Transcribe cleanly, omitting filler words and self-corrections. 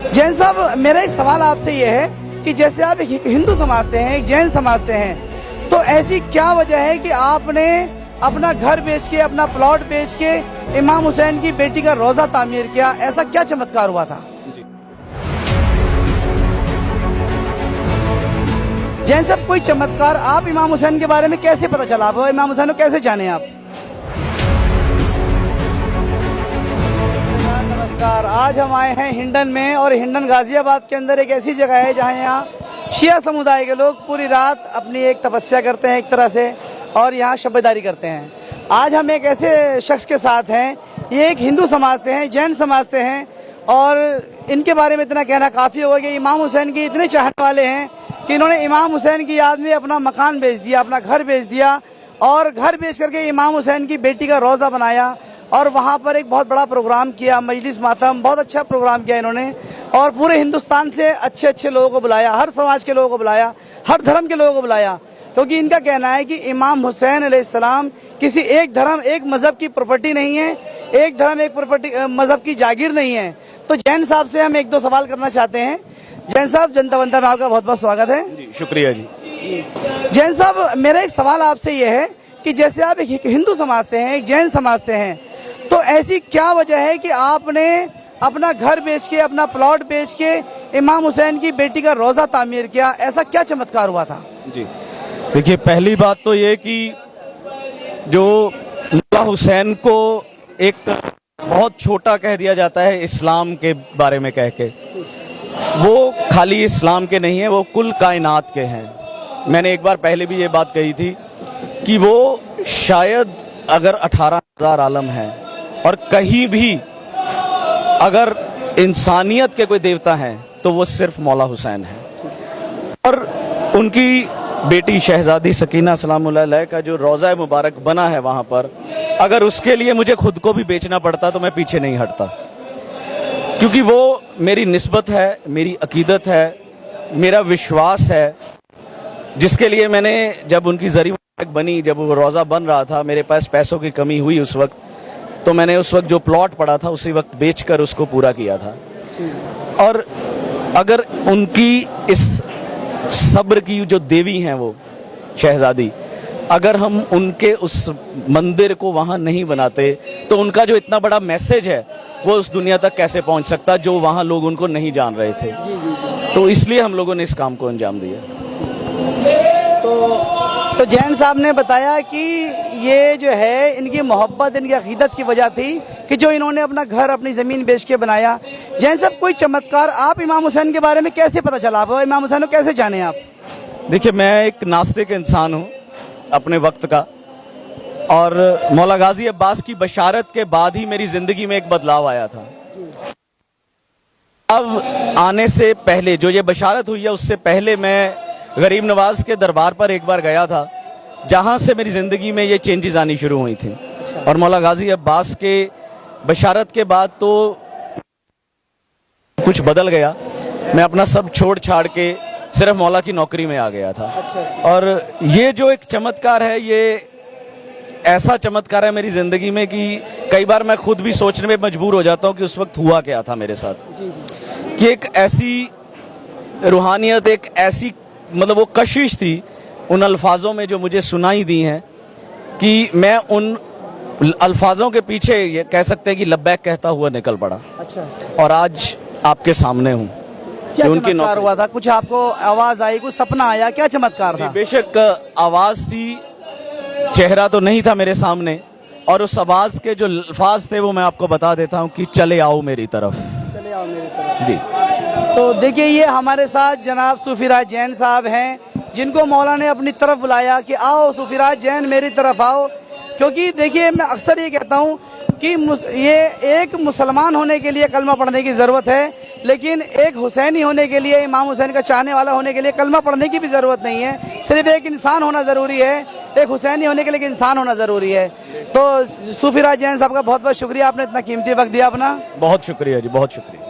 जैन साहब, मेरा एक सवाल आपसे ये है कि जैसे आप एक हिंदू समाज से हैं, एक जैन समाज से हैं, तो ऐसी क्या वजह है कि आपने अपना घर बेच के, अपना प्लॉट बेच के इमाम हुसैन की बेटी का रोजा तामीर किया? ऐसा क्या चमत्कार हुआ था? जैन साहब, कोई चमत्कार आप इमाम हुसैन के बारे में कैसे पता चला? आप इमाम हुसैन को कैसे जाने आप? नमस्कार, आज हम आए हैं हिंडन में, और हिंडन गाजियाबाद के अंदर एक ऐसी जगह है जहां यहाँ शिया समुदाय के लोग पूरी रात अपनी एक तपस्या करते हैं एक तरह से, और यहाँ शब्बदारी करते हैं। आज हम एक ऐसे शख्स के साथ हैं, ये एक हिंदू समाज से हैं, जैन समाज से हैं, और इनके बारे में इतना कहना काफ़ी होगा कि इमाम हुसैन के इतने चाहने वाले हैं कि इन्होंने इमाम हुसैन की याद में अपना मकान बेच दिया, अपना घर बेच दिया, और घर बेच करके इमाम हुसैन की बेटी का रोज़ा बनाया, और वहाँ पर एक बहुत बड़ा प्रोग्राम किया, मजलिस मातम, बहुत अच्छा प्रोग्राम किया इन्होंने, और पूरे हिंदुस्तान से अच्छे अच्छे लोगों को बुलाया, हर समाज के लोगों को बुलाया, हर धर्म के लोगों को बुलाया, क्योंकि इनका कहना है कि इमाम हुसैन अलैहिस्सलाम किसी एक धर्म, एक मजहब की प्रॉपर्टी नहीं है, एक धर्म, एक प्रॉपर्टी मजहब की जागीर नहीं है। तो जैन साहब से हम एक दो सवाल करना चाहते हैं। जैन साहब, जनता बनता में आपका बहुत बहुत स्वागत है। जी, शुक्रिया जी। जैन साहब, मेरा एक सवाल आपसे ये है कि जैसे आप एक हिंदू समाज से हैं, एक जैन समाज से हैं, तो ऐसी क्या वजह है कि आपने अपना घर बेच के, अपना प्लॉट बेच के इमाम हुसैन की बेटी का रोजा तामीर किया? ऐसा क्या चमत्कार हुआ था? जी, देखिए, पहली बात तो ये कि जो मुल्ला हुसैन को एक बहुत छोटा कह दिया जाता है इस्लाम के बारे में कह के, वो खाली इस्लाम के नहीं है, वो कुल कायनात के हैं। मैंने एक बार पहले भी ये बात कही थी कि वो शायद अगर 18,000 आलम है और कहीं भी अगर इंसानियत के कोई देवता हैं तो वो सिर्फ मौला हुसैन है। और उनकी बेटी शहजादी सकीना सलामुल्लाह अलैहा का जो रोज़ा मुबारक बना है वहाँ पर, अगर उसके लिए मुझे खुद को भी बेचना पड़ता तो मैं पीछे नहीं हटता, क्योंकि वो मेरी निस्बत है, मेरी अकीदत है, मेरा विश्वास है, जिसके लिए मैंने, जब उनकी ज़री मुबारक बनी, जब वो रोज़ा बन रहा था, मेरे पास पैसों की कमी हुई उस वक्त, तो मैंने उस वक्त जो प्लॉट पड़ा था उसी वक्त बेचकर उसको पूरा किया था। और अगर उनकी इस सब्र की जो देवी हैं वो शहजादी, अगर हम उनके उस मंदिर को वहाँ नहीं बनाते तो उनका जो इतना बड़ा मैसेज है वो उस दुनिया तक कैसे पहुँच सकता, जो वहाँ लोग उनको नहीं जान रहे थे। तो इसलिए हम लोगों ने इस काम को अंजाम दिया। तो जैन साहब ने बताया कि ये जो है इनकी मोहब्बत, इनकी अकीदत की वजह थी कि जो इन्होंने अपना घर, अपनी ज़मीन बेच के बनाया। जैन साहब, कोई चमत्कार आप इमाम हुसैन के बारे में कैसे पता चला? आप इमाम हुसैन को कैसे जाने आप? देखिए, मैं एक नास्तिक इंसान हूँ अपने वक्त का, और मौला गाजी अब्बास की बशारत के बाद ही मेरी ज़िंदगी में एक बदलाव आया था। अब आने से पहले जो ये बशारत हुई है, उससे पहले मैं गरीब नवाज के दरबार पर एक बार गया था, जहां से मेरी ज़िंदगी में ये चेंजेस आनी शुरू हुई थी। और मौला गाजी अब्बास के बशारत के बाद तो कुछ बदल गया। मैं अपना सब छोड़ छाड़ के सिर्फ मौला की नौकरी में आ गया था। और ये जो एक चमत्कार है, ये ऐसा चमत्कार है मेरी ज़िंदगी में कि कई बार मैं खुद भी सोचने में मजबूर हो जाता हूँ कि उस वक्त हुआ क्या था मेरे साथ। कि एक ऐसी रूहानियत, एक ऐसी मतलब वो कशिश थी उन अल्फाजों में जो मुझे सुनाई दी हैं, कि मैं उन अल्फाजों के पीछे ये कह सकते हैं कि लब्बैक कहता हुआ निकल पड़ा। अच्छा। और आज आपके सामने हूँ। क्या चमत्कार हुआ था? कुछ आपको आवाज आई, कुछ सपना आया, क्या चमत्कार था? बेशक आवाज थी, चेहरा तो नहीं था मेरे सामने, और उस आवाज के जो अल्फाज थे वो मैं आपको बता देता हूँ कि चले आओ मेरी तरफ, चले आओ मेरी तरफ। जी। तो देखिए, ये हमारे साथ जनाब सूफीराज जैन साहब हैं, जिनको मौला ने अपनी तरफ बुलाया कि आओ सूफीराज जैन, मेरी तरफ आओ। क्योंकि देखिए, मैं अक्सर ये कहता हूँ कि ये एक मुसलमान होने के लिए कलमा पढ़ने की ज़रूरत है, लेकिन एक हुसैनी होने के लिए, इमाम हुसैन का चाहने वाला होने के लिए कलमा पढ़ने की भी ज़रूरत नहीं है। सिर्फ एक इंसान होना ज़रूरी है, एक हुसैनी होने के लिए इंसान होना ज़रूरी है। तो सूफीराज जैन साहब का बहुत बहुत शुक्रिया, आपने इतना कीमती वक्त दिया अपना। बहुत शुक्रिया जी, बहुत शुक्रिया।